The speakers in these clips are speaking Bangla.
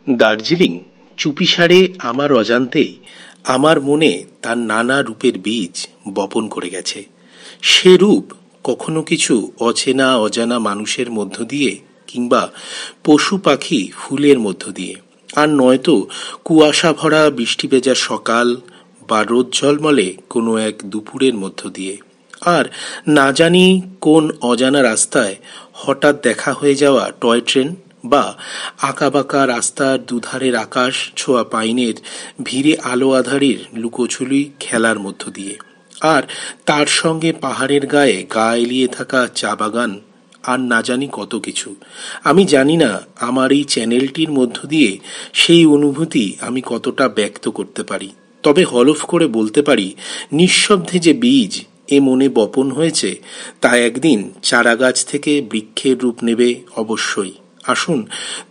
দার্জিলিং চুপিসারে আমার অজান্তেই আমার মনে তার নানা রূপের বীজ বপন করে গেছে। সে রূপ কখনো কিছু অচেনা অজানা মানুষের মধ্য দিয়ে, কিংবা পশু পাখি ফুলের মধ্য দিয়ে, আর নয়তো কুয়াশা ভরা বৃষ্টি ভেজা সকাল বা রোদ ঝলমলে কোনো এক দুপুরের মধ্য দিয়ে, আর না জানি কোন অজানা রাস্তায় হঠাৎ দেখা হয়ে যাওয়া টয় ট্রেন, বা আঁকাবাঁকা রাস্তার দুধারের আকাশ ছোঁয়া পাইনের ভিড়ে আলো আধারির লুকোচুরি খেলার মধ্য দিয়ে, আর তার সঙ্গে পাহাড়ের গায়ে গা এলিয়ে থাকা চা বাগান, আর না জানি কত কিছু। আমি জানি না আমার এই চ্যানেলটির মধ্য দিয়ে সেই অনুভূতি আমি কতটা ব্যক্ত করতে পারি, তবে হলফ করে বলতে পারি, নিঃশব্দে যে বীজ এ মনে বপন হয়েছে তা একদিন চারাগাছ থেকে বৃক্ষের রূপ নেবে অবশ্যই। আসুন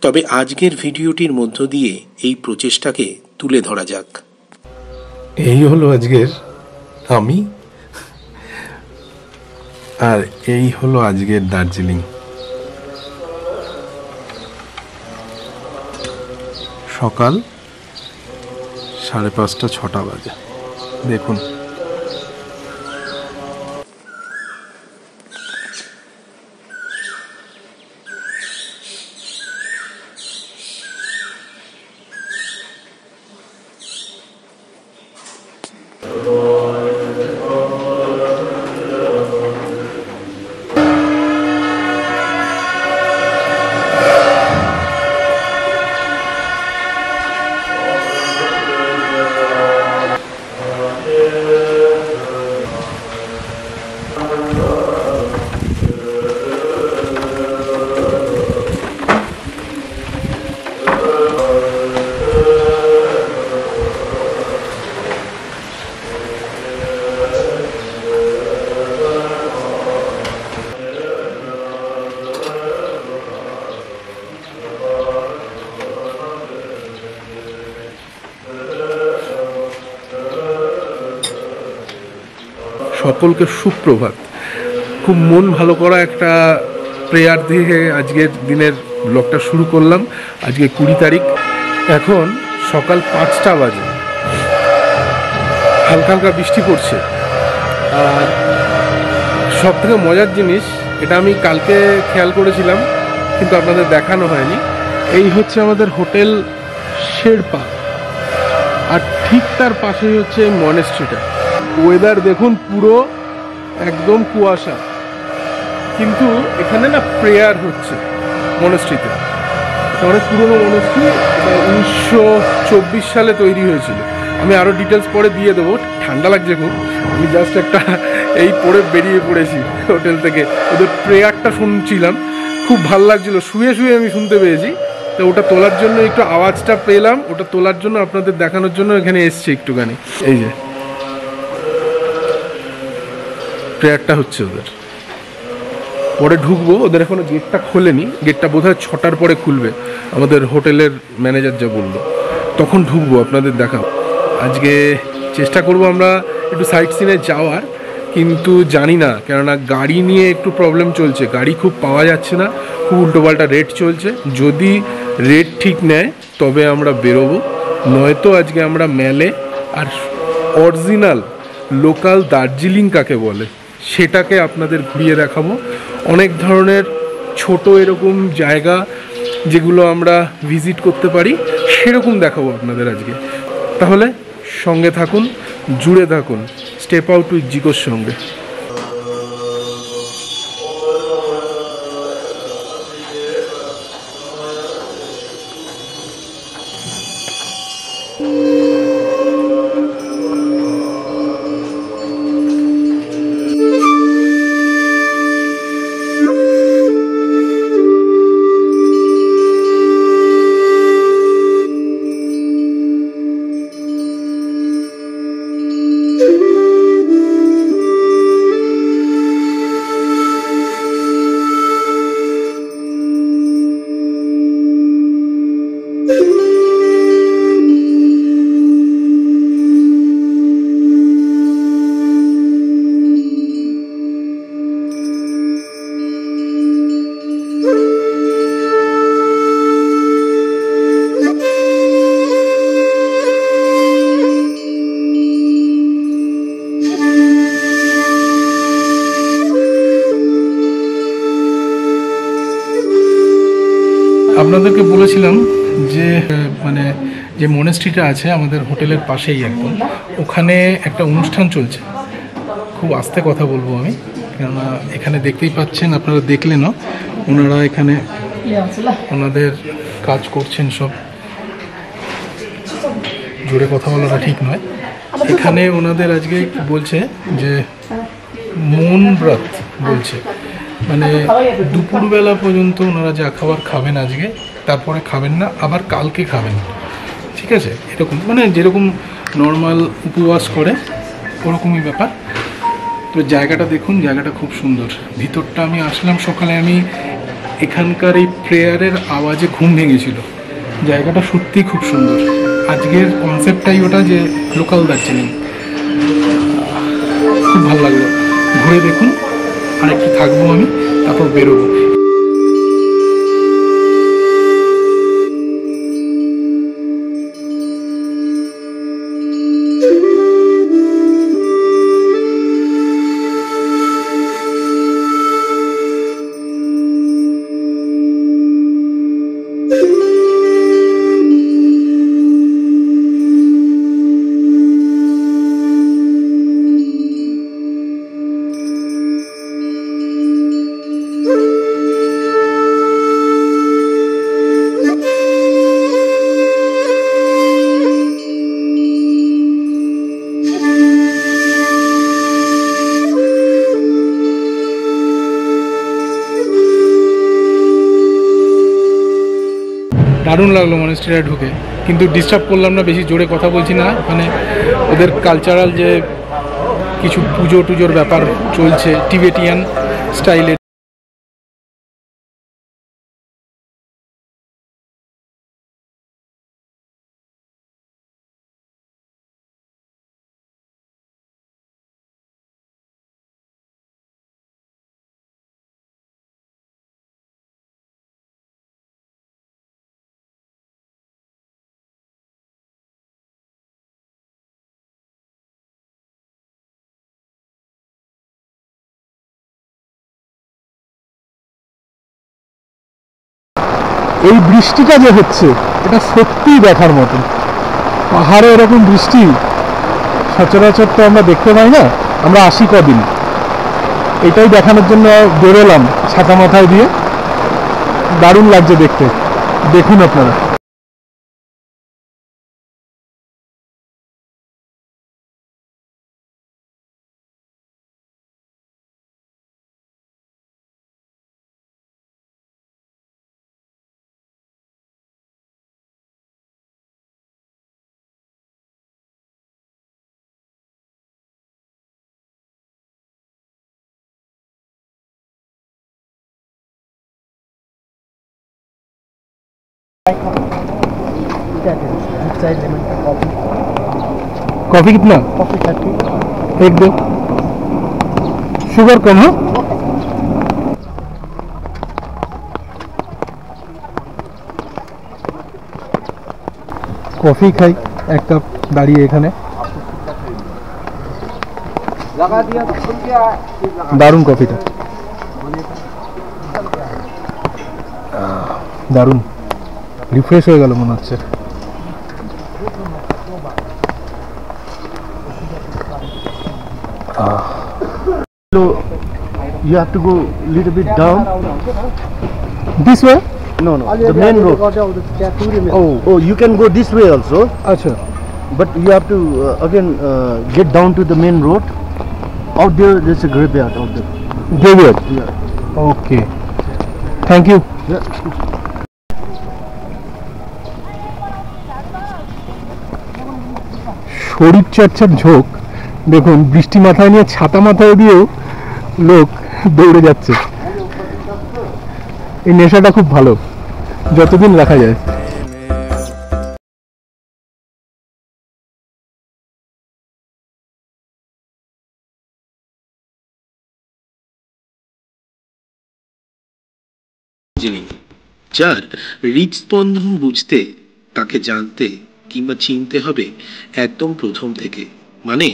তবে আজকের ভিডিওটির মধ্য দিয়ে এই প্রচেষ্টাকে তুলে ধরা যাক। এই হলো আজকের আমি, আর এই হলো আজকের দার্জিলিং। সকাল 5:30-6টা বাজে। দেখুন সকলকে সুপ্রভাত। খুব মন ভালো করা একটা প্রেয়ার দিয়ে আজকের দিনের ব্লগটা শুরু করলাম। আজকে 20 তারিখ, এখন সকাল 5টা বাজে। হালকা হালকা বৃষ্টি পড়ছে। আর সব থেকে মজার জিনিস, এটা আমি কালকে খেয়াল করেছিলাম কিন্তু আপনাদের দেখানো হয়নি, এই হচ্ছে আমাদের হোটেল শেরপা, আর ঠিক তার পাশেই হচ্ছে মনেস্ট্রিটা। ওয়েদার দেখুন, পুরো একদম কুয়াশা, কিন্তু এখানে না প্রেয়ার হচ্ছে মনেস্ট্রিতে। এটা অনেক পুরোনো মনেস্ট্রি, এটা 1924 সালে তৈরি হয়েছিল। আমি আরও ডিটেলস পরে দিয়ে দেবো। ঠান্ডা লাগছে খুব, আমি জাস্ট একটা এই পরে বেরিয়ে পড়েছি হোটেল থেকে। ওদের প্রেয়ারটা শুনছিলাম, খুব ভালো লাগছিলো, শুয়ে শুয়ে আমি শুনতে পেয়েছি। তো ওটা তোলার জন্য একটু আওয়াজটা পেলাম, ওটা তোলার জন্য আপনাদের দেখানোর জন্য এখানে এসছি একটুখানি। এই যে প্রেয়ারটা হচ্ছে ওদের, পরে ঢুকবো। ওদের এখনো গেটটা খোলেনি, গেটটা বোধহয় 6টার পরে খুলবে, আমাদের হোটেলের ম্যানেজার যা বললো, তখন ঢুকবো, আপনাদের দেখাবো। আজকে চেষ্টা করব আমরা একটু সাইট সিনে যাওয়ার, কিন্তু জানি না, কেননা গাড়ি নিয়ে একটু প্রবলেম চলছে, গাড়ি খুব পাওয়া যাচ্ছে না, খুব উল্টোপাল্টা রেট চলছে। যদি রেট ঠিক নেয় তবে আমরা বেরোবো, নয়তো আজকে আমরা মেলে আর অরিজিনাল লোকাল দার্জিলিং কাকে বলে সেটাকে আপনাদের ঘুরিয়ে দেখাবো। অনেক ধরনের ছোট এরকম জায়গা যেগুলো আমরা ভিজিট করতে পারি, সেরকম দেখাবো আপনাদের আজকে। তাহলে সঙ্গে থাকুন, জুড়ে থাকুন স্টেপ আউট উইথ জিকোর সঙ্গে। আপনাদেরকে বলেছিলাম যে মানে যে মনেস্ট্রিটা আছে আমাদের হোটেলের পাশেই একদম, ওখানে একটা অনুষ্ঠান চলছে। খুব আস্তে কথা বলবো আমি, কেননা এখানে দেখতেই পাচ্ছেন, আপনারা দেখলেনও, ওনারা এখানে ওনাদের কাজ করছেন সব। জোরে কথা বলাটা ঠিক নয়। এখানে ওনাদের আজকে বলছে যে মন ব্রত বলছে, মানে দুপুরবেলা পর্যন্ত ওনারা যা খাবার খাবেন আজকে, তারপরে খাবেন না, আবার কালকে খাবেন, ঠিক আছে? এরকম মানে যেরকম নর্মাল উপবাস করে ওরকমই ব্যাপার। তো জায়গাটা দেখুন, জায়গাটা খুব সুন্দর। ভিতরটা আমি আসলাম সকালে, আমি এখানকার এই প্রেয়ারের আওয়াজে ঘুম ভেঙেছিল। জায়গাটা সত্যিই খুব সুন্দর। আজকের কনসেপ্টটাই ওটা যে লোকাল দার্জিলিং। খুব ভালো লাগলো। ঘুরে দেখুন, আর একটু থাকবো আমি, তারপর বেরোবো। দারুণ লাগলো মনেস্ট্রিটা ঢুকে, কিন্তু ডিস্টার্ব করলাম না, বেশি জোরে কথা বলছি না। ওখানে ওদের কালচারাল যে কিছু পুজো টুজোর ব্যাপার চলছে টিবেটিয়ান স্টাইলে। এই বৃষ্টিটা যে হচ্ছে, এটা সত্যিই দেখার মতো। পাহাড়ে এরকম বৃষ্টি সচরাচর তো আমরা দেখতে পাই না, আমরা আসি কদিন। এটাই দেখানোর জন্য বেরোলাম ছাতা মাথায় দিয়ে। দারুণ লাগছে দেখতে, দেখুন আপনারা। कॉफी कितना? कॉफी 30। एक दो, शुगर कम हो। কফি খাই এক কাপ দাঁড়িয়ে এখানে। দারুণ কফিটা, দারুণ রিফ্রেশ হয়ে গেল মনে হচ্ছে। So you have to go a little bit down. This way? No, the main road. Oh, you can go this way also. अच्छा, But you have to again get down to the main road. Out there's a graveyard out there. graveyard. Yeah. Okay, thank you. Yeah. শরীর চর্চার ঝোঁক দেখুন, বৃষ্টি মাথায় নিয়ে ছাতা মাথায় দিয়েও লোক দৌড়ে যাচ্ছে। এই নেশাটা খুব ভালো, যতদিন রাখা যায়। যার হৃদস্পন্দন বুঝতে, তাকে জানতে কিংবা চিনতে হবে একদম প্রথম থেকে, মানে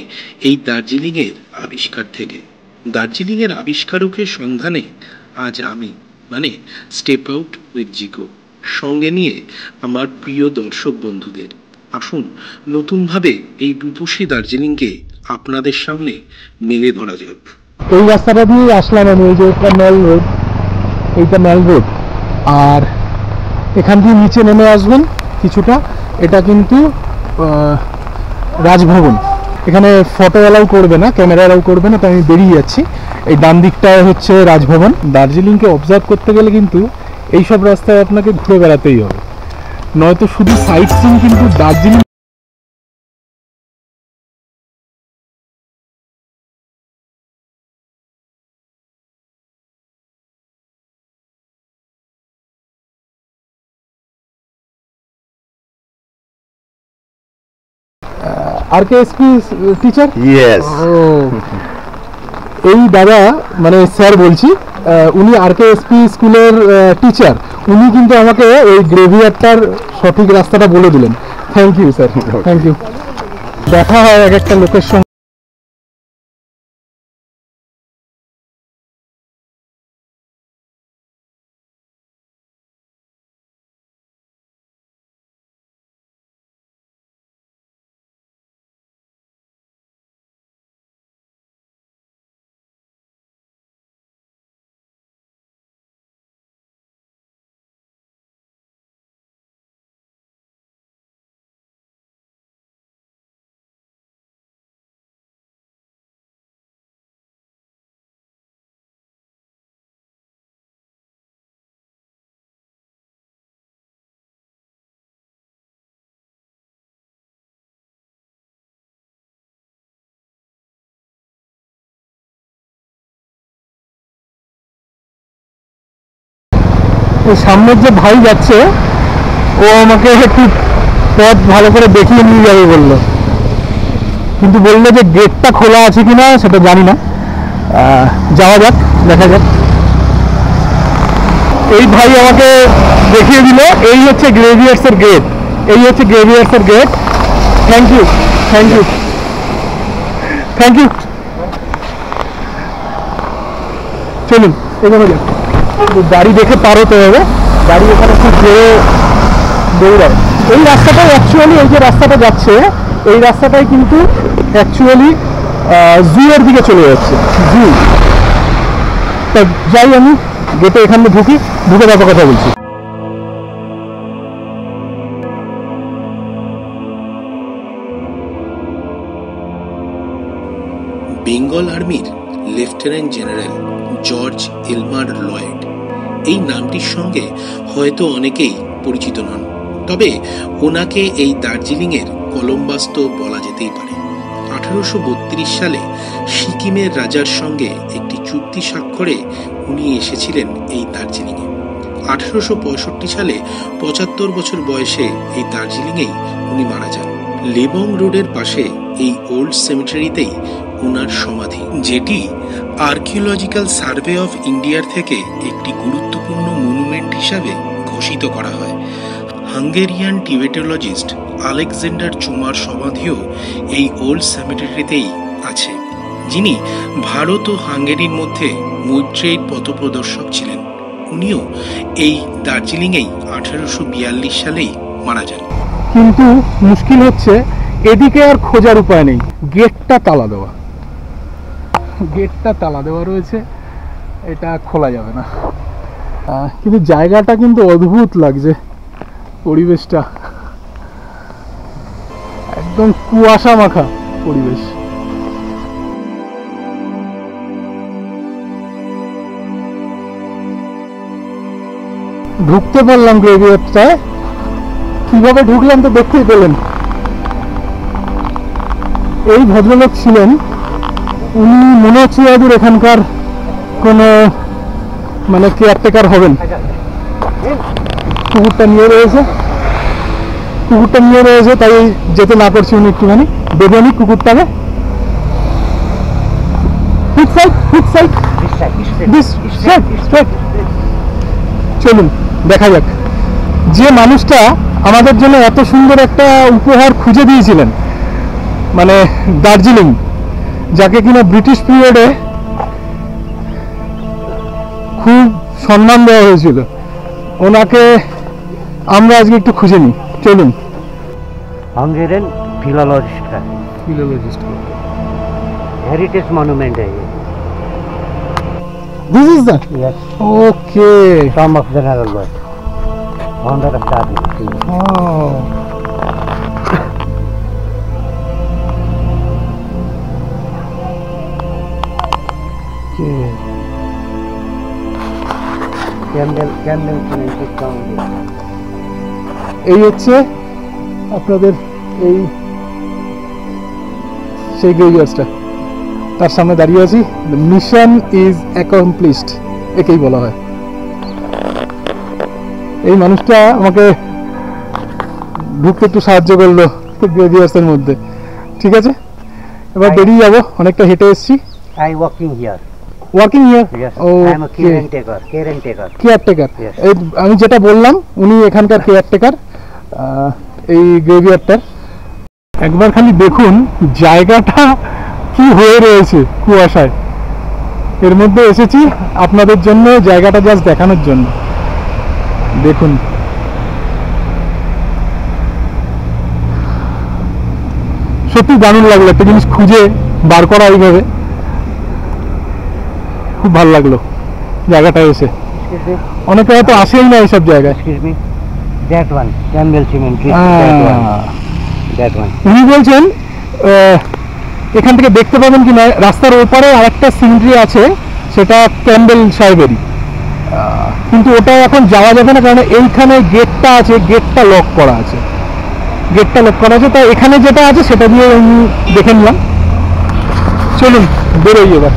এই দার্জিলিংয়ের আবিষ্কার থেকে। দার্জিলিংয়ের আবিষ্কারকের সন্ধানে আজ আমি, মানে স্টেপ আউট উইথ জিকো। সঙ্গে নিয়ে আমার প্রিয় দর্শক বন্ধুদের। আসুন নতুনভাবে এই রূপসী দার্জিলিংকে আপনাদের সামনে মেলে ধরা যাক। এই রাস্তাটা দিয়ে আসলাম আমি, এই যে এটা ম্যাল রোড, এইটা ম্যাল রোড, আর এখান দিয়ে নিচে নেমে আসবেন কিছুটা, এটা কিন্তু রাজভবন। এখানে ফটো অ্যালাউ করবে না, ক্যামেরা অ্যালাউ করবে না, তাই আমি বেরিয়ে যাচ্ছি। এই ডান দিকটায় হচ্ছে রাজভবন। দার্জিলিংকে অবজার্ভ করতে গেলে কিন্তু এইসব রাস্তায় আপনাকে ঘুরে বেড়াতেই হবে, নয়তো শুধু সাইট সিইং কিন্তু দার্জিলিং RKSP টিচার। Yes. এই দাদা মানে স্যার বলছি, উনি RKSP স্কুলের টিচার। উনি কিন্তু আমাকে এই গ্রেভিয়ারটার সঠিক রাস্তাটা বলে দিলেন। Thank you sir, thank you. দেখা হয় এক একটা লোকের সঙ্গে। সামনের যে ভাই যাচ্ছে ও আমাকে একটু পথ ভালো করে দেখিয়ে নিয়ে যাবে বললো, কিন্তু বললো যে গেটটা খোলা আছে কিনা সেটা জানি না। যাওয়া যাক, দেখা যাক। এই ভাই আমাকে দেখিয়ে দিল, এই হচ্ছে গ্রেভিয়ার্সের গেট, এই হচ্ছে গ্রেভিয়ার্সের গেট। Thank you, thank you, thank you. চলুন এগোনো যাক। গাড়ি দেখে পার হতে হবে, গাড়ি এখানে খুব জোরে দৌড়ায়। এই রাস্তাটাই অ্যাকচুয়ালি, এই যে রাস্তাটা যাচ্ছে এই রাস্তাটাই কিন্তু অ্যাকচুয়ালি জু এর দিকে চলে যাচ্ছে, জু। তা যাই, আমি গেটে এখানে ঢুকে তারপর কথা বলছি। বেঙ্গল আর্মির লেফটেন্যান্ট জেনারেল জর্জ এলমার লয়েড এই নামটির সঙ্গে হয়তো অনেকেই পরিচিত নন, তবে ওনাকে এই দার্জিলিংয়ের কলম্বাস তো বলা যেতেই পারে। 1832 সালে সিকিমের রাজার সঙ্গে একটি চুক্তি স্বাক্ষরে উনি এসেছিলেন এই দার্জিলিংয়ে। 1865 সালে 75 বছর বয়সে এই দার্জিলিংয়েই উনি মারা যান। লেবং রোডের পাশে এই ওল্ড সেমেটারিতেই ওনার সমাধি, যেটি আর্কিওলজিক্যাল সার্ভে অফ ইন্ডিয়ার থেকে একটি গুরুত্বপূর্ণ মনুমেন্ট হিসাবে ঘোষিত করা হয়। হাঙ্গেরিয়ান টিবেটোলজিস্ট আলেকজান্ডার চুমার সমাধিও এই ওল্ড সেমেটারিতেই আছে, যিনি ভারত ও হাঙ্গেরির মধ্যে মৈত্রেয়ীর পথপ্রদর্শক ছিলেন। উনিও এই দার্জিলিংয়েই 1842 সালেই মারা যান। কিন্তু মুশকিল হচ্ছে এদিকে আর খোঁজার উপায় নেই, গেটটা তালা দেওয়া, গেটটা তালা দেওয়া রয়েছে, এটা খোলা যাবে না। কিন্তু জায়গাটা কিন্তু অদ্ভুত লাগছে, পরিবেশটা একদম কুয়াশা মাখা পরিবেশ। ঢুকতে পারলাম গ্রেভিয়ারটায়, কিভাবে ঢুকলাম তো দেখতেই পেলেন। এই ভদ্রলোক ছিলেন, উনি মনে হচ্ছে যাদের এখানকার কোনো মানে কেয়ারটেকার হবেন। কুকুরটা নিয়ে রয়েছে, তাই যেতে না করছি উনি একটুখানি বেদনি কুকুরটাকে। চলুন দেখা যাক। যে মানুষটা আমাদের জন্য এত সুন্দর একটা উপহার খুঁজে দিয়েছিলেন, মানে দার্জিলিং, যাকে কিনা ব্রিটিশ পিরিয়ডে খুব সম্মান দেওয়া হয়েছিল, ওনাকে আমরা আজকে একটু খুঁজে নিই, চলুন। हंगेरियन फिलोलॉजिस्ट का फिलोलॉजिस्ट हेरिटेज मॉन्यूमेंट है ये। This is that, yes, okay. Tom of general word, founder of the army. এই হচ্ছে আপনাদের এই সেই গ্রেভিয়ার্সটা, তার সামনে দাঁড়িয়ে আছি। দ্য মিশন ইজ অ্যাকমপ্লিশড, একেই বলা হয়। এই মানুষটা আমাকে ঢুকতে একটু সাহায্য করলো গ্রেভিয়ার্সের মধ্যে। ঠিক আছে, এবার বেরিয়ে যাবো, অনেকটা হেঁটে এসেছি। I working here. Working here, Yes, I am a caretaker. Caretaker. আমি যেটা বললাম, উনি এখানকার কেয়ারটেকার এই গ্রেভিয়ারটার। একবার খালি দেখুন জায়গাটা কি হয়ে রয়েছে কুয়াশায়। এর মধ্যে এসেছি আপনাদের জন্য জায়গাটা জাস্ট দেখানোর জন্য। দেখুন, সত্যি দারুণ লাগলো একটা জিনিস খুঁজে বার করা এইভাবে। খুব ভালো লাগলো জায়গাটা এসে। অনেকে হয়তো আসেই না এইসব জায়গায়। Excuse me, that one, Campbell Cemetery, that one. উনি বলছেন এখান থেকে দেখতে পাবেন কিনা, রাস্তার ওপারে আরেকটা সিমেট্রি আছে, সেটা ক্যাম্বেল সাহেবেরই, কিন্তু ওটা এখন যাওয়া যাবে না, কারণ এইখানে গেটটা আছে, গেটটা লক করা আছে, তাই এখানে যেটা আছে সেটা দিয়ে আমি দেখে নিলাম। চলুন বেরোই এবার।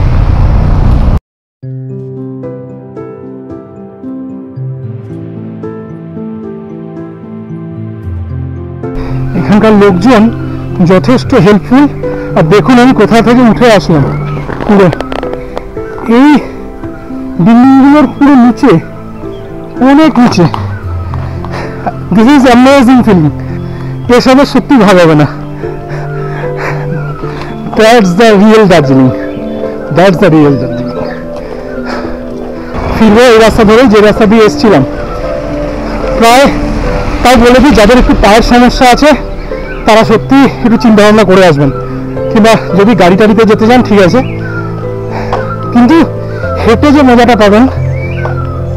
এখানকার লোকজন যথেষ্ট হেল্পফুল। আর দেখুন আমি কোথা থেকে উঠে আসলাম, পুরো এই বিল্ডিংগুলোর পুরো নিচে, অনেক নিচে। This is amazing feeling. এসবের সত্যি ভালো হবে না। দ্যাটস দ্য রিয়েল দার্জিলিং, ফিরবো এই রাস্তা ধরেই, যে রাস্তা দিয়ে এসেছিলাম প্রায়। তাই বলে দিই, যাদের একটু পায়ের সমস্যা আছে তারা সত্যি একটু চিন্তা ভাবনা করে আসবেন, কিংবা যদি গাড়ি টাড়িতে যেতে চান ঠিক আছে, কিন্তু হেঁটে যে মজাটা পাবেন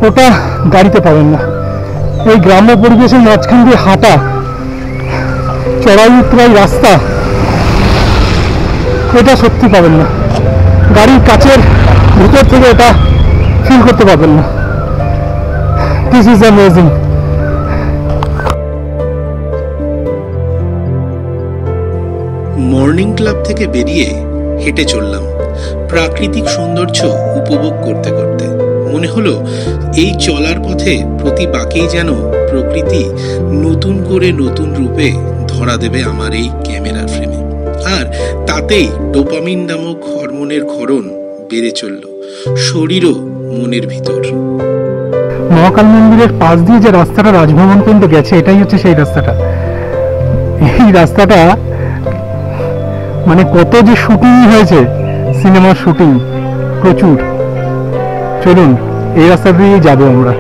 ওটা গাড়িতে পাবেন না। এই গ্রাম্য পরিবেশের মাঝখান দিয়ে হাঁটা, চড়াই উতরাই রাস্তা, এটা সত্যি পাবেন না। গাড়ির কাছের ভিতর থেকে এটা ফিল করতে পারবেন না। This is amazing. Morning club থেকে বেরিয়ে হেঁটে চললাম প্রাকৃতিক সৌন্দর্য উপভোগ করতে করতে। মনে হলো এই চলার পথে প্রতি বাঁকেই যেন প্রকৃতি নতুন করে নতুন রূপে ধরা দেবে আমার এই ক্যামেরার ফ্রেমে। আর তাতেই ডোপামিন নামক হরমোনের ক্ষরণ বেড়ে চলল শরীর ও মনের ভিতর। মহাকাল মন্দিরের পাশ দিয়ে যে রাস্তাটা রাজভবন পর্যন্ত গেছে, এটাই হচ্ছে সেই রাস্তাটা। এই রাস্তাটা মানে কত যে শুটিং হয়েছে, সিনেমার শুটিং প্রচুর। চলুন এই রাস্তা দিয়ে যাবো আমরা।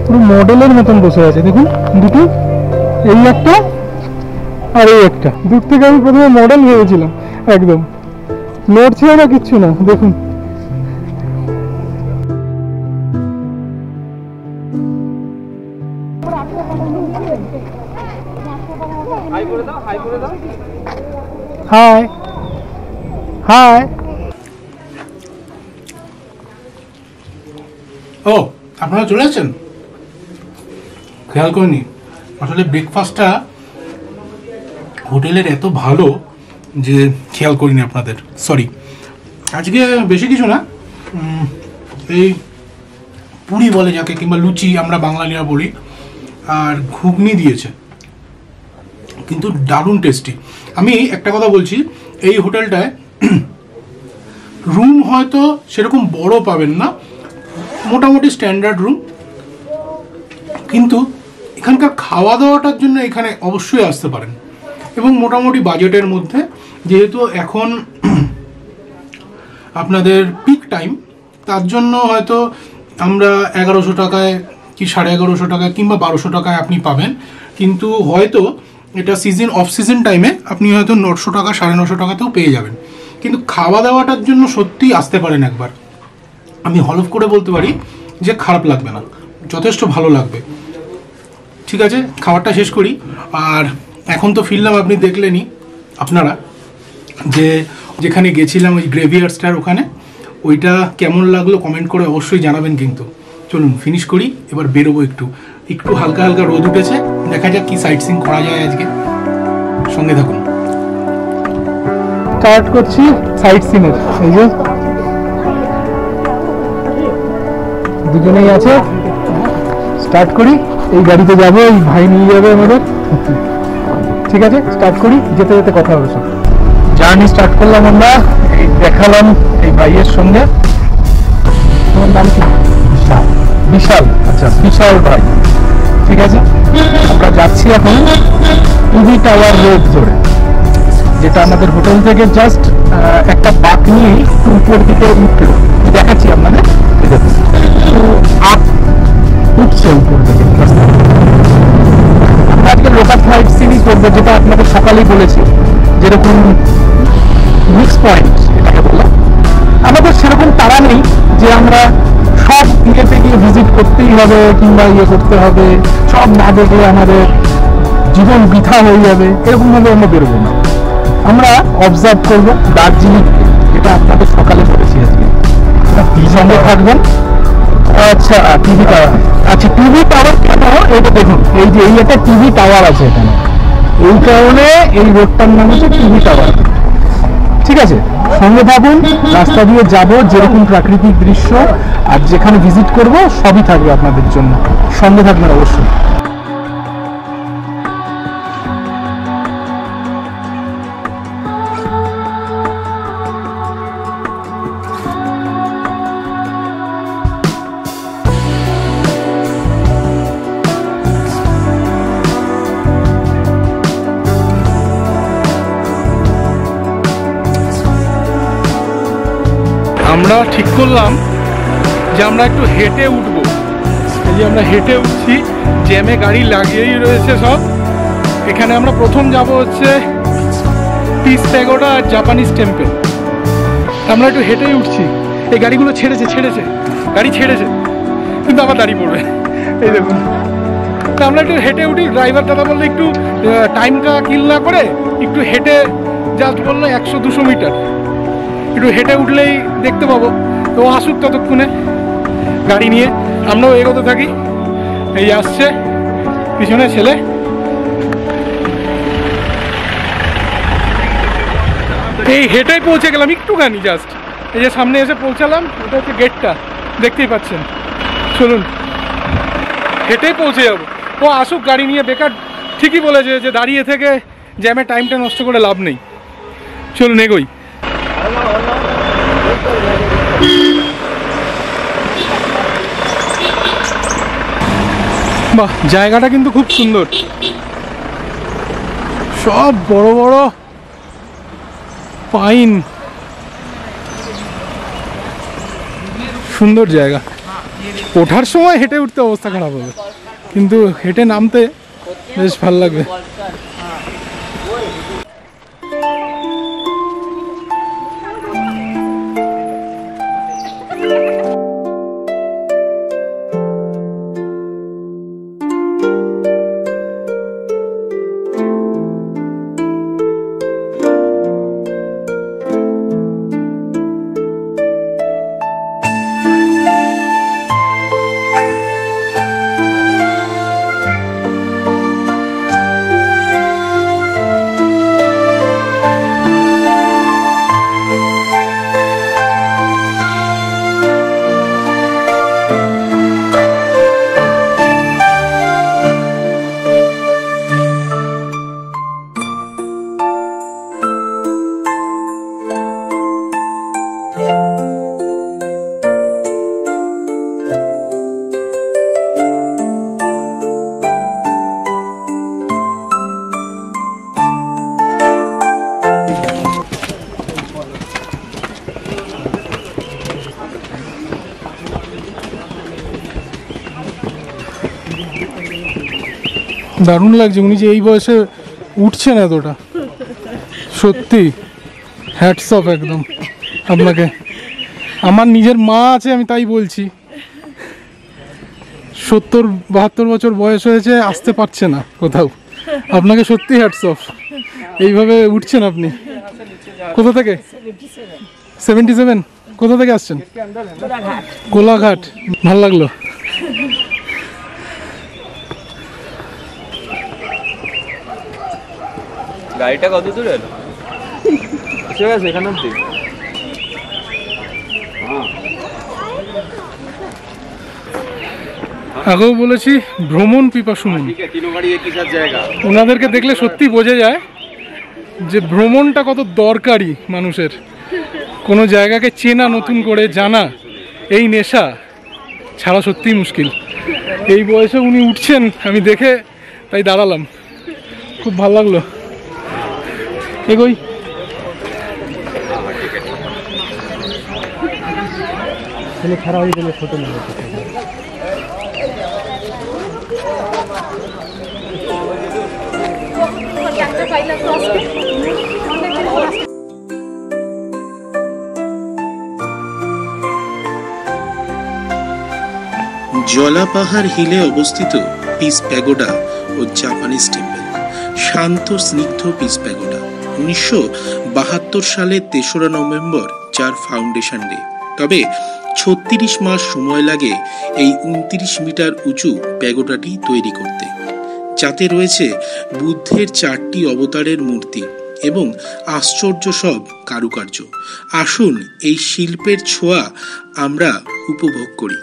পুরো মডেলের মতন বসে আছে, দেখুন দুটো, এই একটা আর এই একটা। দূর থেকে আমি প্রথমে মডেল ভেবেছিলাম, একদম নড়ছে না, কিচ্ছু না। দেখুন হাই হাই। ও আপনারা চলে আসছেন, খেয়াল করিনি। আসলে ব্রেকফাস্টটা হোটেলের এত ভালো যে খেয়াল করিনি আপনাদের, সরি। আজকে বেশি কিছু না, এই পুরি বলে যাকে, কিংবা লুচি আমরা বাঙালিরা বলি, আর ঘুগনি দিয়েছে, কিন্তু দারুণ টেস্টি। আমি একটা কথা বলছি, এই হোটেলটায় রুম হয়তো সেরকম বড় পাবেন না, মোটামুটি স্ট্যান্ডার্ড রুম, কিন্তু এখানকার খাওয়া দাওয়াটার জন্য এখানে অবশ্যই আসতে পারেন, এবং মোটামুটি বাজেটের মধ্যে। যেহেতু এখন আপনাদের পিক টাইম, তার জন্য হয়তো আমরা 1100 টাকায় কি 1150 টাকায় কিংবা 1200 টাকায় আপনি পাবেন, কিন্তু হয়তো এটা সিজন অফ সিজন টাইমে আপনি হয়তো 900 টাকা 950 টাকাতেও পেয়ে যাবেন। কিন্তু খাওয়া দাওয়াটার জন্য সত্যিই আসতে পারেন একবার, আমি হলফ করে বলতে পারি যে খারাপ লাগবে না, যথেষ্ট ভালো লাগবে। ঠিক আছে, খাবারটা শেষ করি। আর এখন তো ফিরলাম, আপনি দেখলেনই আপনারা যে যেখানে গেছিলাম ওই গ্রেভিয়ার্ডসটার ওখানে, ওইটা কেমন লাগলো কমেন্ট করে অবশ্যই জানাবেন। কিন্তু চলুন ফিনিশ করি, এবার বেরোবো। একটু হালকা হালকা রোদ উঠেছে, দেখা যাক কি সাইট সিং করা যায় আজকে, সঙ্গে থাকুন। স্টার্ট করছি সাইট সিনের। এই যে দুজনেই আছে, স্টার্ট করি। এই গাড়িতে যাবো, এই ভাই নিয়ে যাবে আমাদের। ঠিক আছে, স্টার্ট করি, যেতে যেতে কথা হবে সব। জার্নি স্টার্ট করলাম আমরা, এই দেখালাম এই ভাইয়ের সঙ্গে। তোমার নাম কি? বিশাল। আচ্ছা, বিশাল ভাই। ঠিক আছে, আমরা যাচ্ছি এখন টিভি টাওয়ার রোড ধরে, যেটা আমাদের হোটেল থেকে জাস্ট একটা বাঁক নিয়ে উপর দিকে উঠলো। দেখাচ্ছি আপনাদের, উঠছে উপর দিকে। আজকে লোকাল সাইট সিনই করবো, যেটা আপনাদের সকালেই বলেছি, যেরকম মিক্স পয়েন্ট এটাকে বললাম। আমাদের সেরকম তাড়া নেই যে আমরা সব ইয়েতে গিয়ে ভিজিট করতেই হবে কিংবা ইয়ে করতে হবে, সব না দেখলে আমাদের জীবন বৃথা হয়ে যাবে, এরকমভাবে আমরা বেরোবো না। আমরা অবজার্ভ করবো দার্জিলিং, যেটা আপনাদের সকালে বলেছি আজকে। সঙ্গে থাকবেন। আচ্ছা, টিভি টাওয়ার। আচ্ছা, টিভি টাওয়ার কেন? এটা দেখুন, এই যে এই একটা টিভি টাওয়ার আছে এখানে, এই কারণে এই রোডটার নাম হচ্ছে টিভি টাওয়ার। ঠিক আছে, সঙ্গে থাকুন, রাস্তা দিয়ে যাব, যেরকম প্রাকৃতিক দৃশ্য আর যেখানে ভিজিট করব সবই থাকবে আপনাদের জন্য, সঙ্গে থাকবেন অবশ্যই। আমরা ঠিক করলাম যে আমরা একটু হেঁটে উঠবো। এই যে আমরা হেঁটে উঠছি, জ্যামে গাড়ি লাগিয়েই রয়েছে সব। এখানে আমরা প্রথম যাব হচ্ছে পিস প্যাগোডা আর জাপানিজ টেম্পল। আমরা একটু হেঁটেই উঠছি। এই গাড়িগুলো ছেড়েছে, গাড়ি ছেড়েছে, কিন্তু আবার দাঁড়িয়ে পড়বে। এই দেখুন, তা আমরা একটু হেঁটে উঠি। ড্রাইভার দাদা বললে একটু টাইমটা কিল না করে একটু হেঁটে, জাস্ট বললো 100-200 মিটার একটু হেঁটে উঠলেই দেখতে পাবো। তো আসুক ততক্ষণে গাড়ি নিয়ে, আমরাও এগোতে থাকি। এই আসছে পিছনে ছেলে। এই হেঁটেই পৌঁছে গেলাম একটুখানি, জাস্ট এই যে সামনে এসে পৌঁছালাম। ওটা হচ্ছে গেটটা, দেখতেই পাচ্ছেন। চলুন হেঁটেই পৌঁছে যাবো। ও আসুক গাড়ি নিয়ে, বেকার ঠিকই বলেছে যে দাঁড়িয়ে থেকে জ্যামে টাইমটা নষ্ট করে লাভ নেই। চলুন এগোই। বাহ, জায়গাটা কিন্তু খুব সুন্দর, সব বড় বড় পাইন, সুন্দর জায়গা। ওঠার সময় হেঁটে উঠতে অবস্থা খারাপ হবে, কিন্তু হেঁটে নামতে বেশ ভালো লাগবে। দারুণ লাগছে, উনি যে এই বয়সে উঠছেন এতটা, সত্যি হ্যাটস অফ একদম আপনাকে। আমার নিজের মা আছে, আমি তাই বলছি, 70-72 বছর বয়স হয়েছে, আসতে পারছে না কোথাও। আপনাকে সত্যি হ্যাটস অফ, এইভাবে উঠছেন আপনি। কোথা থেকে? 77। কোথা থেকে আসছেন? কোলাঘাট। ভাল লাগলো। গাড়িটা কত দূর এলো? ঠিক আছে, এখানে অব্দি। আগেও বলেছি ভ্রমণ পিপাসু মন। ওনাদেরকে দেখলে সত্যি বোঝা যায় যে ভ্রমণটা কত দরকারি মানুষের। কোনো জায়গাকে চেনা, নতুন করে জানা, এই নেশা ছাড়া সত্যিই মুশকিল। এই বয়সে উনি উঠছেন, আমি দেখে তাই দাঁড়ালাম, খুব ভালো লাগলো। এগোই। খারাপ হয়ে গেলে ছোট না জলাপাহাড় হিলে অবস্থিত পিস প্যাগোডা ও জাপানিজ টেম্পল। শান্ত স্নিগ্ধ পিস প্যাগোডা 1972 সালে 3রা নভেম্বর যার ফাউন্ডেশন ডে। তবে 36 মাস সময় লাগে এই 29 মিটার উঁচু প্যাগোডাটি তৈরি করতে, যাতে রয়েছে বুদ্ধের 4টি অবতারের মূর্তি এবং আশ্চর্য সব কারুকার্য। আসুন এই শিল্পের ছোঁয়া আমরা উপভোগ করি।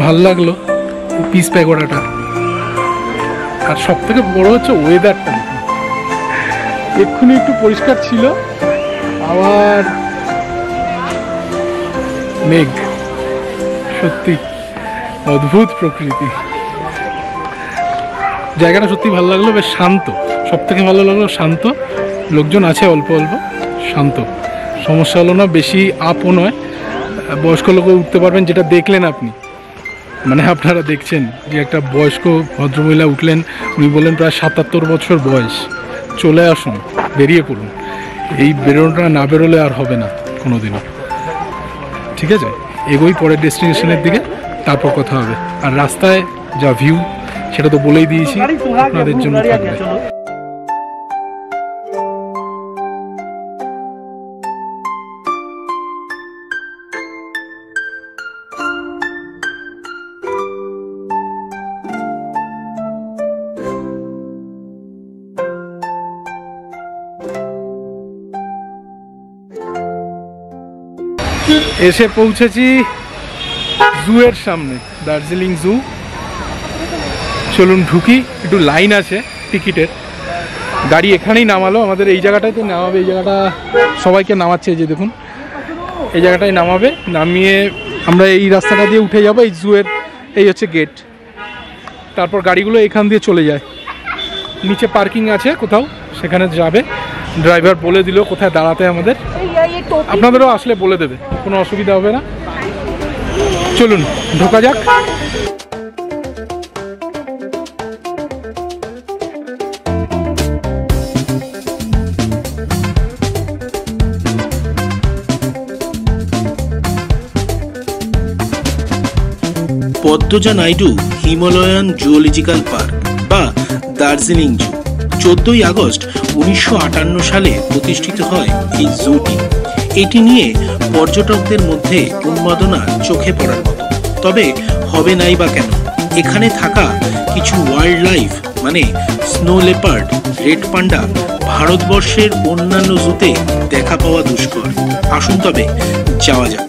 ভাল লাগলো পিস প্যাগোডাটা। আর সব থেকে বড় হচ্ছে ওয়েদারটা, এক্ষুনি একটু পরিষ্কার ছিল, আবার মেঘ। সত্যি অদ্ভুত প্রকৃতি। জায়গাটা সত্যি ভালো লাগলো, বেশ শান্ত। সব থেকে ভালো লাগলো শান্ত, লোকজন আছে অল্প অল্প, শান্ত। সমস্যা হলো না, বেশি আপও নয়, বয়স্ক লোকও উঠতে পারবেন। যেটা দেখলেন আপনি, মানে আপনারা দেখছেন যে একটা বয়স্ক ভদ্রমহিলা উঠলেন, উনি বললেন প্রায় 77 বছর বয়স। চলে আসুন, বেরিয়ে পড়ুন। এই বেরোনোটা না বেরোলে আর হবে না কোনোদিনও। ঠিক আছে, এগোই পরের ডেস্টিনেশনের দিকে, তারপর কথা হবে। আর রাস্তায় যা ভিউ সেটা তো বলেই দিয়েছি, আপনাদের জন্য থাকবে। এসে পৌঁছেছি জু এর সামনে, দার্জিলিং জু। চলুন ঢুকি। একটু লাইন আছে টিকিটের। গাড়ি এখানেই নামালো, আমাদের এই জায়গাটায় তো নামাবে। এই জায়গাটা সবাইকে নামাচ্ছে, এই যে দেখুন, এই জায়গাটায় নামাবে। নামিয়ে আমরা এই রাস্তাটা দিয়ে উঠে যাবো। এই জু এর এই হচ্ছে গেট। তারপর গাড়িগুলো এখান দিয়ে চলে যায়। নিচে পার্কিং আছে কোথাও, সেখানে যাবে। ড্রাইভার বলে দিল কোথায় দাঁড়াতে আমাদের। আপনাদেরও আসলে বলে দেবে, কোনো অসুবিধা হবে না। চলুন ঢোকা যাক। Padmaja Naidu Himalayan zoological park বা দার্জিলিং জু। 14ই আগস্ট 1958 সালে প্রতিষ্ঠিত হয় এই জুটি। এটি নিয়ে পর্যটকদের মধ্যে উন্মাদনা চোখে পড়ার মতো। তবে হবে নাই বা কেন, এখানে থাকা কিছু ওয়াইল্ড লাইফ মানে স্নো লেপার্ড, রেড পান্ডা ভারতবর্ষের অন্যান্য জুতে দেখা পাওয়া দুষ্কর। আসুন তবে যাওয়া যাক।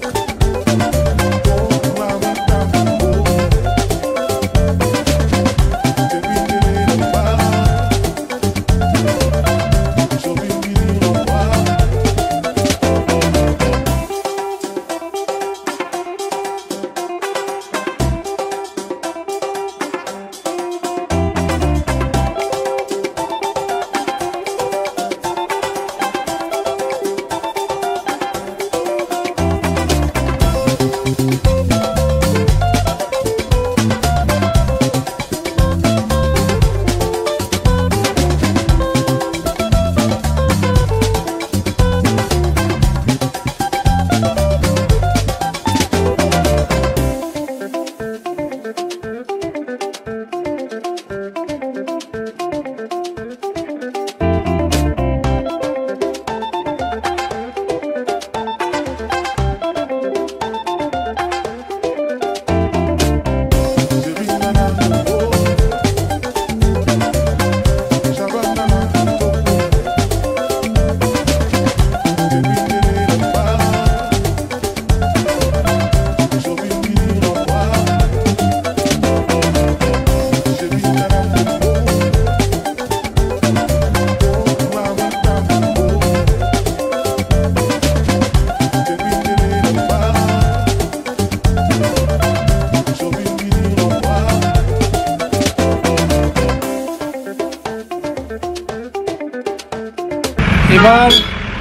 এবার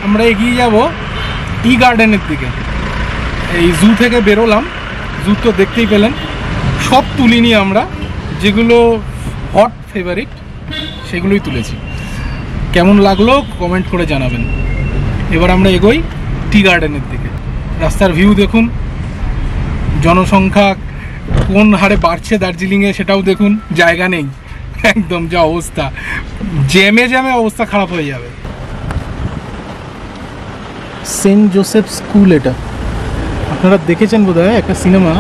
আমরা এগিয়ে যাব টি গার্ডেনের দিকে। এই জু থেকে বেরোলাম, জু তো দেখতেই পেলেন, সব তুলিনি আমরা, যেগুলো হট ফেভারিট সেগুলোই তুলেছি। কেমন লাগলো কমেন্ট করে জানাবেন। এবার আমরা এগোই টি গার্ডেনের দিকে। রাস্তার ভিউ দেখুন, জনসংখ্যা কোন হারে বাড়ছে দার্জিলিংয়ে সেটাও দেখুন, জায়গা নেই একদম, যা অবস্থা, জ্যামে জ্যামে অবস্থা খারাপ হয়ে যাবে। সেন্ট জোসেফ স্কুল, এটা আপনারা দেখেছেন বোধহয় একটা সিনেমা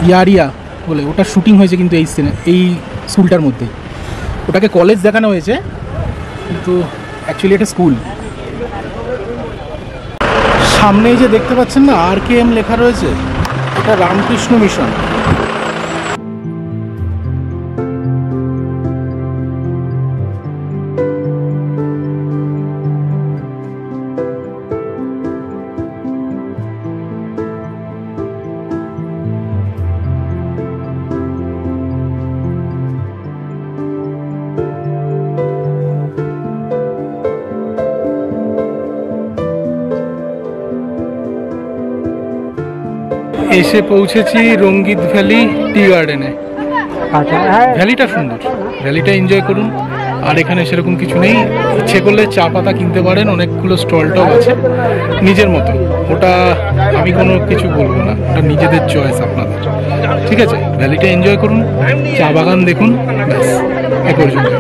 ইয়ারিয়া বলে, ওটা শুটিং হয়েছে কিন্তু এই স্কুলটার মধ্যে। ওটাকে কলেজ দেখানো হয়েছে কিন্তু অ্যাকচুয়ালি এটা স্কুল। সামনেই যে দেখতে পাচ্ছেন না RKM লেখা রয়েছে, এটা রামকৃষ্ণ মিশন। এসে পৌঁছেছি রঙ্গিত ভ্যালি টি গার্ডেনে। ভ্যালিটা সুন্দর, ভ্যালিটা এনজয় করুন। আর এখানে সেরকম কিছু নেই, ইচ্ছে করলে চা পাতা কিনতে পারেন, অনেকগুলো স্টলটাও আছে নিজের মতো। ওটা আমি কোনো কিছু বলবো না, ওটা নিজেদের চয়েস আপনাদের, ঠিক আছে। ভ্যালিটা এনজয় করুন, চা বাগান দেখুন, ব্যাস এ পর্যন্ত।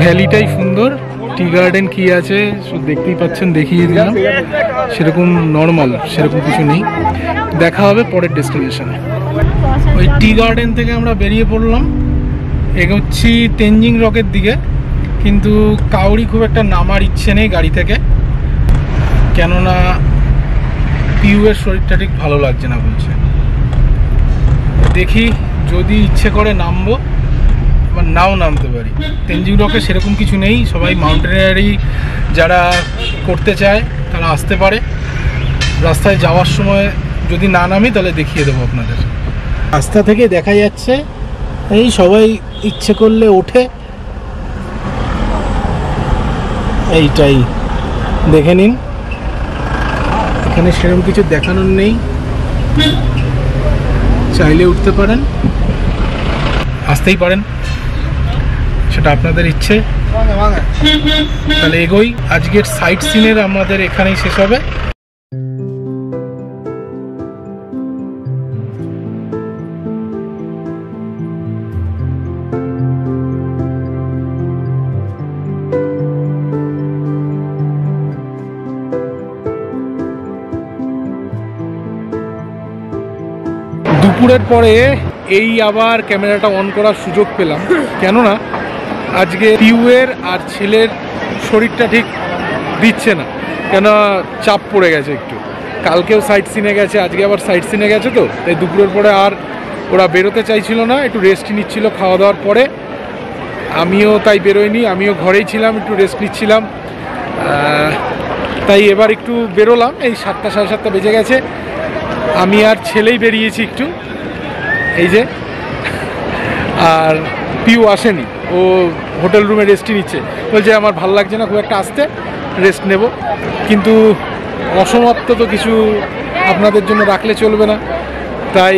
ভ্যালিটাই সুন্দর, টি গার্ডেন কি আছে সব দেখতেই পাচ্ছেন, দেখিয়ে দিলাম। সেরকম নর্মাল সেরকম কিছু নেই। দেখা হবে পরের ডেস্টিনেশনে। ওই টি গার্ডেন থেকে আমরা বেরিয়ে পড়লাম, এগোচ্ছি তেনজিং রকের দিকে। কিন্তু কাউরি খুব একটা নামার ইচ্ছে নেই গাড়ি থেকে, কেননা পিউয়ের শরীরটা ঠিক ভালো লাগছে না বলছে। দেখি যদি ইচ্ছে করে নামবো বা নাও নামতে পারি। তেনজিং রকে সেরকম কিছু নেই, সবাই মাউন্টেনিয়ারি যারা করতে চায় তারা আসতে পারে। রাস্তায় যাওয়ার সময় যদি না নামি তাহলে দেখিয়ে দেবো আপনাদের। রাস্তা থেকে দেখা যাচ্ছে এই সবাই ইচ্ছে করলে ওঠে, এইটাই দেখে নিন। এখানে সেরকম কিছু দেখানোর নেই, চাইলে উঠতে পারেন, আসতেই পারেন, সেটা আপনাদের ইচ্ছে। তাহলে এগোই। আজকের সাইট সিনের আমাদের এখানেই শেষ হবে। দুপুরের পরে এই আবার ক্যামেরাটা অন করার সুযোগ পেলাম, কেননা আজকে পিউয়ের আর ছেলের শরীরটা ঠিক দিচ্ছে না, কেন চাপ পড়ে গেছে একটু। কালকেও সাইট সিনে গেছে, আজকে আবার সাইট সিনে গেছে, তো তাই দুপুরের পরে আর ওরা বেরোতে চাইছিল না, একটু রেস্ট নিচ্ছিল খাওয়া দাওয়ার পরে। আমিও তাই বেরোইনি, আমিও ঘরেই ছিলাম, একটু রেস্ট নিচ্ছিলাম। তাই এবার একটু বেরোলাম, এই 7টা সাড়ে 7টা বেজে গেছে। আমি আর ছেলেই বেরিয়েছি একটু, এই যে। আর পিউ আসেনি, ও হোটেল রুমে রেস্টই নিচ্ছে, বলছে আমার ভালো লাগছে না খুব একটা আসতে, রেস্ট নেব। কিন্তু অসমাপ্ত তো কিছু আপনাদের জন্য রাখলে চলবে না, তাই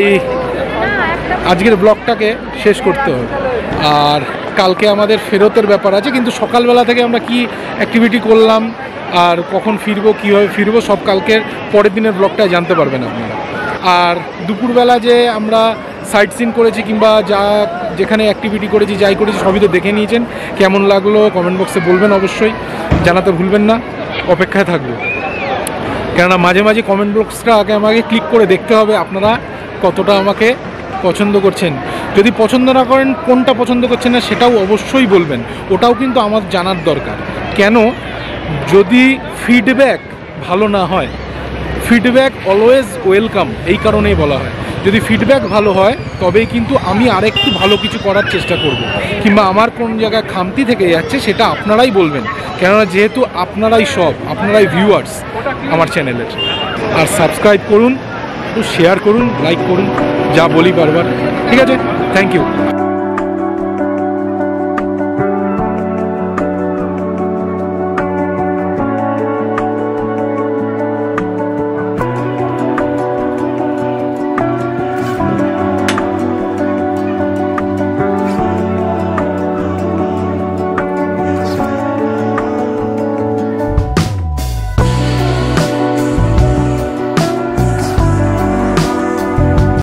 আজকের ব্লগটাকে শেষ করতে হবে। আর কালকে আমাদের ফেরতের ব্যাপার আছে, কিন্তু সকালবেলা থেকে আমরা কি অ্যাক্টিভিটি করলাম আর কখন ফিরবো, কীভাবে ফিরবো, সব কালকের পরের দিনের ব্লগটায় জানতে পারবেন আপনারা। আর দুপুরবেলা যে আমরা সাইট সিন করেছি কিংবা যেখানে অ্যাক্টিভিটি করেছি, যাই করেছি সবই তো দেখে নিয়েছেন। কেমন লাগলো কমেন্ট বক্সে বলবেন, অবশ্যই জানাতে ভুলবেন না। অপেক্ষায় থাকবো, কেননা মাঝে মাঝে কমেন্ট বক্সটা আমাকে ক্লিক করে দেখতে হবে আপনারা কতটা আমাকে পছন্দ করছেন। যদি পছন্দ না করেন, কোনটা পছন্দ করছেন না সেটাও অবশ্যই বলবেন, ওটাও কিন্তু আমার জানার দরকার। কেন, যদি ফিডব্যাক ভালো না হয়, ফিডব্যাক অলওয়েজ ওয়েলকাম, এই কারণেই বলা হয়। যদি ফিডব্যাক ভালো হয় তবেই কিন্তু আমি আরেকটু ভালো কিছু করার চেষ্টা করব, কিংবা আমার কোন জায়গায় খামতি থেকে যাচ্ছে সেটা আপনারাই বলবেন, কেননা যেহেতু আপনারাই আপনারাই ভিউয়ার্স আমার চ্যানেলের। আর সাবস্ক্রাইব করুন, একটু শেয়ার করুন, লাইক করুন, যা বলি বারবার। ঠিক আছে, থ্যাংক ইউ।